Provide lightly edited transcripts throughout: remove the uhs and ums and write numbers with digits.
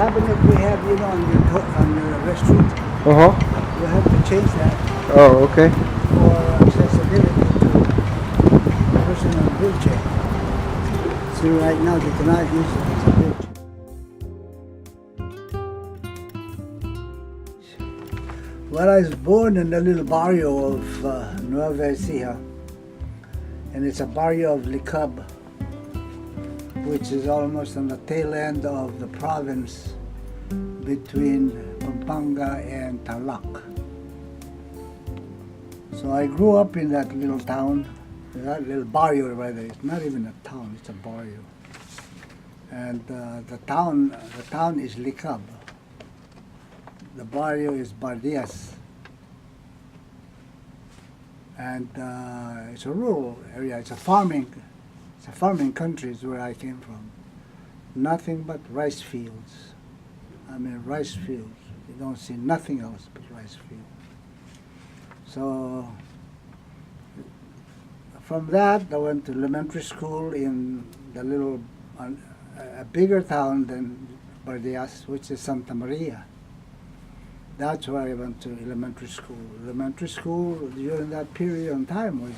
cabinet we have, on your restroom, Uh-huh. you have to change that Oh, okay. for accessibility to a person in a wheelchair. See, right now they cannot use it as a wheelchair. Well, I was born in the little barrio of Nueva Ecija, and it's a barrio of Licab, which is almost on the tail end of the province between Pampanga and Tarlac. So I grew up in that little town, that little barrio rather. It's not even a town, it's a barrio. And the town is Licab. The barrio is Bardias. And it's a rural area, it's a farming country is where I came from. Nothing but rice fields. I mean, rice fields. You don't see nothing else but rice fields. So from that, I went to elementary school in the little, a bigger town than Bardias, which is Santa Maria. That's where I went to elementary school. Elementary school during that period of time was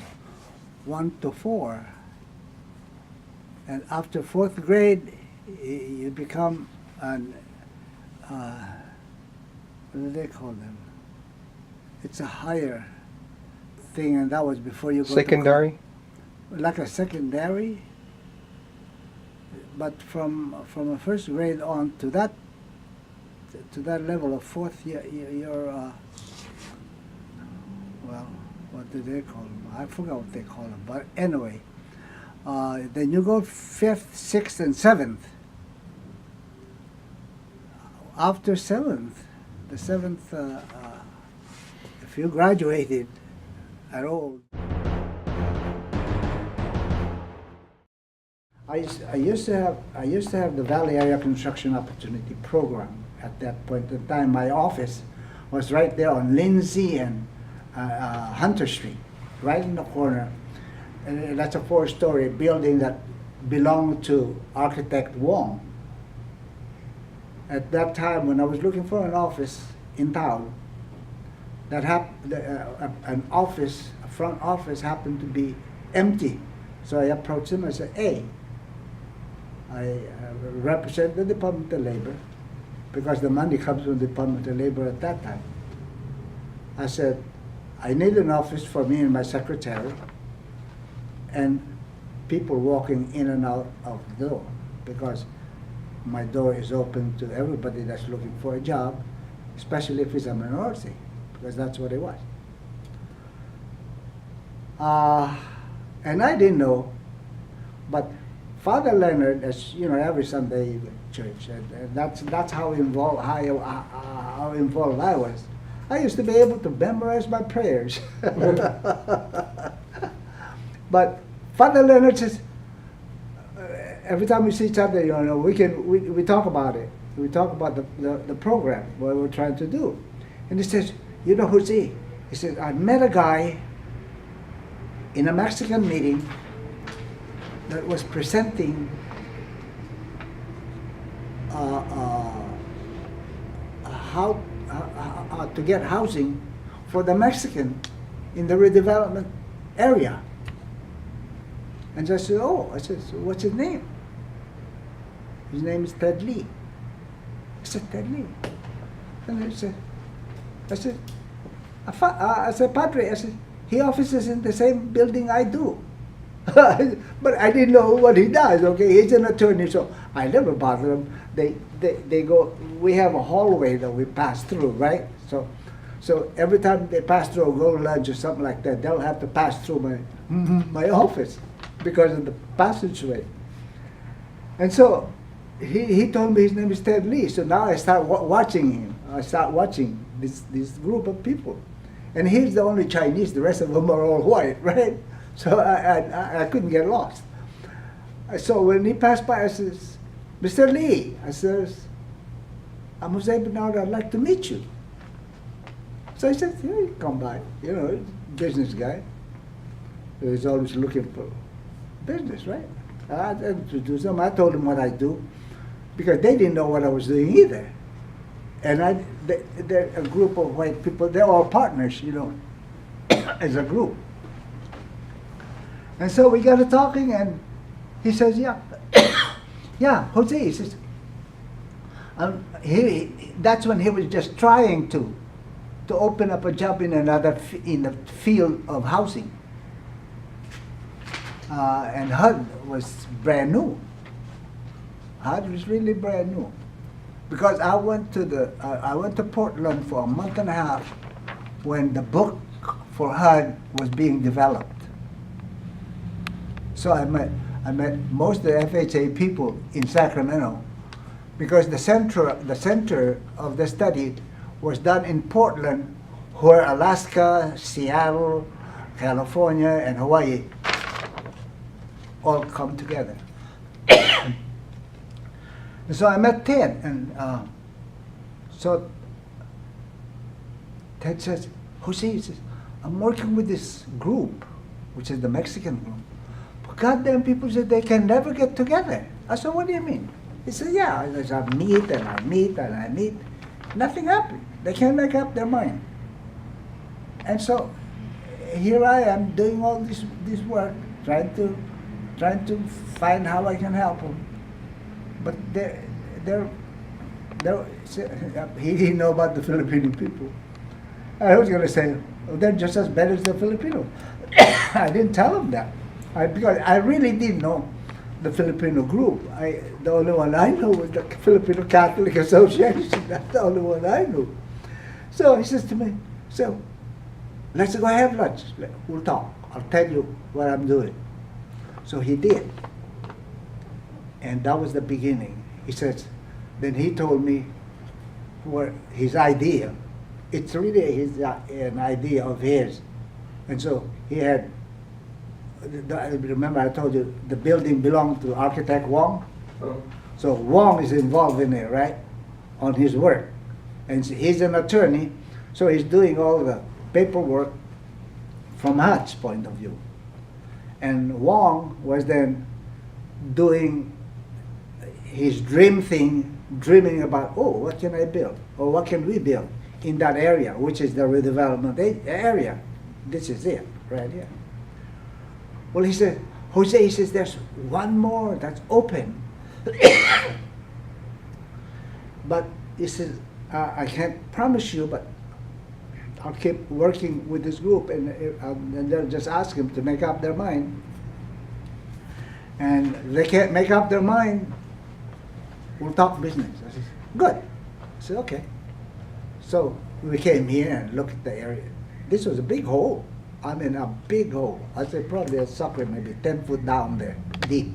1 to 4. And after 4th grade, you become an, what do they call them? It's a higher thing, and that was before you go Secondary? like a secondary. But from a 1st grade on to that level of 4th year, you're well, what do they call them? I forgot what they call them. But anyway, then you go 5th, 6th, and 7th. After 7th, the 7th, if you graduated at all, I used to have the Valley Area Construction Opportunity Program. At that point in time, my office was right there on Lindsay and Hunter Street, right in the corner. And that's a 4-story building that belonged to architect Wong. At that time, when I was looking for an office in town, a front office happened to be empty. So I approached him. I said, "Hey, I represent the Department of Labor, because the money comes from the Department of Labor at that time." I said, "I need an office for me and my secretary, and people walking in and out of the door, because my door is open to everybody that's looking for a job, especially if it's a minority, because that's what it was." And I didn't know, but Father Leonard, as you know, every Sunday you go to church, and that's how involved I was. I used to be able to memorize my prayers. But Father Leonard says, every time we see each other, we talk about it. We talk about the program, what we're trying to do. And he says, "You know who's he?" He says, "I met a guy in a Mexican meeting that was presenting how to get housing for the Mexican in the redevelopment area." And I said, "Oh," I said, "So what's his name?" "His name is Ted Lee." I said, "Ted Lee?" And I said, "Padre," I said, "he offices in the same building I do." But I didn't know what he does. Okay, he's an attorney, so I never bother him. They go. We have a hallway that we pass through, right? So every time they pass through or go to lunch or something like that, they'll have to pass through my office because of the passageway. And so he told me his name is Ted Lee. So now I start watching him. I start watching this group of people, and he's the only Chinese. The rest of them are all white, right? So I couldn't get lost. So when he passed by, I says, "Mr. Lee," I says, "I'm Jose Bernardo, I'd like to meet you." So he said, "Yeah, come by." Business guy. So he's always looking for business, right? I introduced him. I told him what I do. because they didn't know what I was doing either. And they're a group of white people. They're all partners, you know, as a group. And so we got to talking, and he says, "Yeah, yeah, Jose." He says, that's when he was just trying to open up a job in in the field of housing. And HUD was brand new. HUD was really brand new, because I went to Portland for a month and a half when the book for HUD was being developed. So I met most of the FHA people in Sacramento, because the center of the study was done in Portland, where Alaska, Seattle, California, and Hawaii all come together. And so I met Ted, and so Ted says, "Jose," he says, "I'm working with this group, which is the Mexican group. But goddamn, people said they can never get together." I said, "What do you mean?" He said, "Yeah, I meet and I meet and I meet. Nothing happened. They can't make up their mind." And so here I am doing all this work, trying to find how I can help them. But he didn't know about the Filipino people. I was going to say, "Oh, they're just as bad as the Filipinos." I didn't tell him that, because I really didn't know the Filipino group. The only one I knew was the Filipino Catholic Association. That's the only one I knew. So he says to me, "So let's go have lunch. We'll talk. I'll tell you what I'm doing." So he did. And that was the beginning. He says, then he told me what his idea. It's really an idea of his. And so he had, remember I told you, the building belonged to architect Wong? Oh. So Wong is involved in it, right? On his work. And he's an attorney, so he's doing all the paperwork from HUD's point of view. And Wong was then doing his dreaming about, oh, what can I build? Or what can we build in that area, which is the redevelopment area. This is it, right here. Well, he said, Jose, he says, there's one more that's open. But he says, I can't promise you, but I'll keep working with this group, and they'll just ask them to make up their mind. And they can't make up their mind, we'll talk business. I said, good. I said, okay. So we came here and looked at the area. This was a big hole. I mean, a big hole. I'd say probably a sucker maybe 10 foot down there, deep.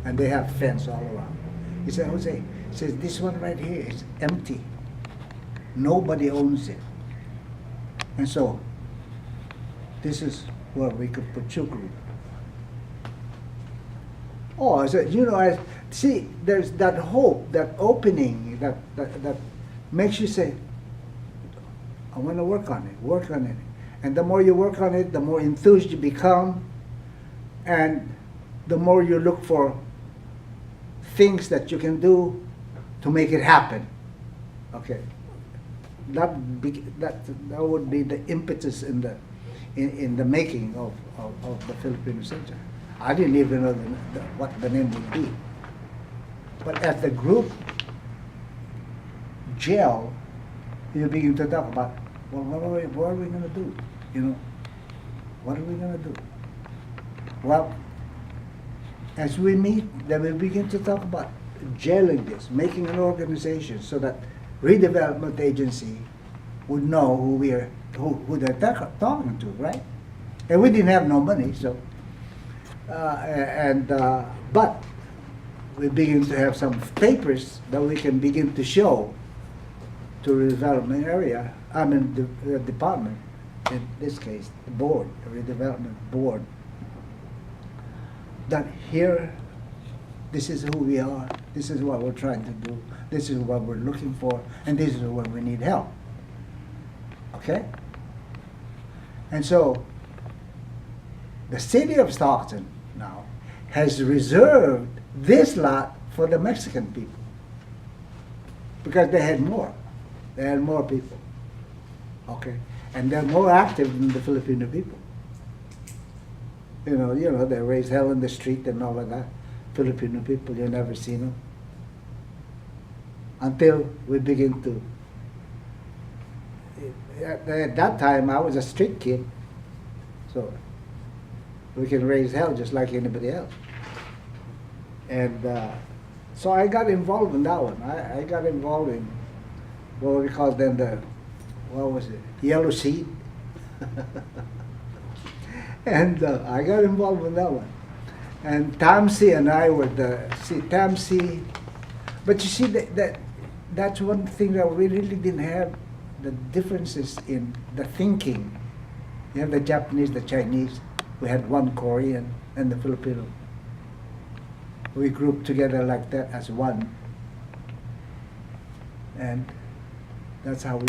And they have fence all around. He said, Jose, he says, this one right here is empty. Nobody owns it. And so, this is where we could put your group. Oh, I said, you know, I see, there's that hope, that opening, that makes you say, I want to work on it. And the more you work on it, the more enthused you become, and the more you look for things that you can do to make it happen. Okay, that would be the impetus in the making of the Filipino Center. I didn't even know what the name would be. But as the group gel, you begin to talk about, well, what are we going to do? You know, what are we going to do? Well, as we meet, then we begin to talk about gelling this, making an organization so that redevelopment agency would know who they're talking to, right? And we didn't have no money, so but we begin to have some papers that we can begin to show to redevelopment area. I mean the department, in this case, the board, the redevelopment board. That here, this is who we are. This is what we're trying to do. This is what we're looking for, and this is where we need help. Okay? And so, the city of Stockton now has reserved this lot for the Mexican people. because they had more. They had more people. Okay, and they're more active than the Filipino people. You know, they raise hell in the street and all of that. Filipino people, you never seen them until we begin to. At that time, I was a street kid, so we can raise hell just like anybody else. And so I got involved in that one. I got involved in what we call then what was it? Yellow Seed. And I got involved in that one. And Tamsi and I were Tamsi. But you see, that's one thing that we really didn't have the differences in the thinking. You have the Japanese, the Chinese. We had one Korean and the Filipino. We grouped together like that as one. And that's how we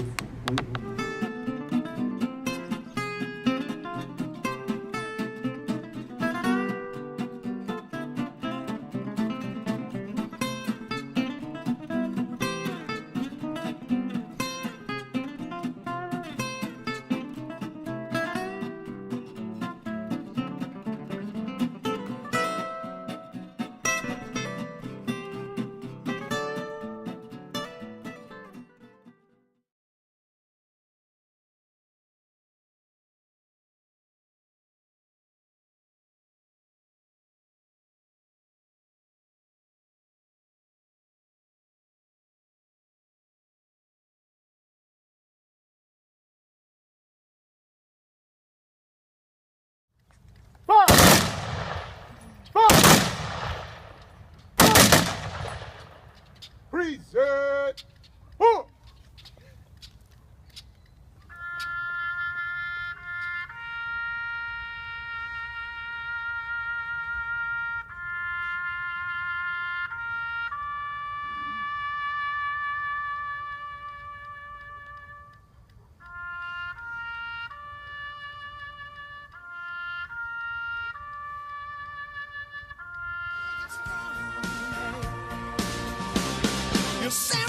Present. Oh. You say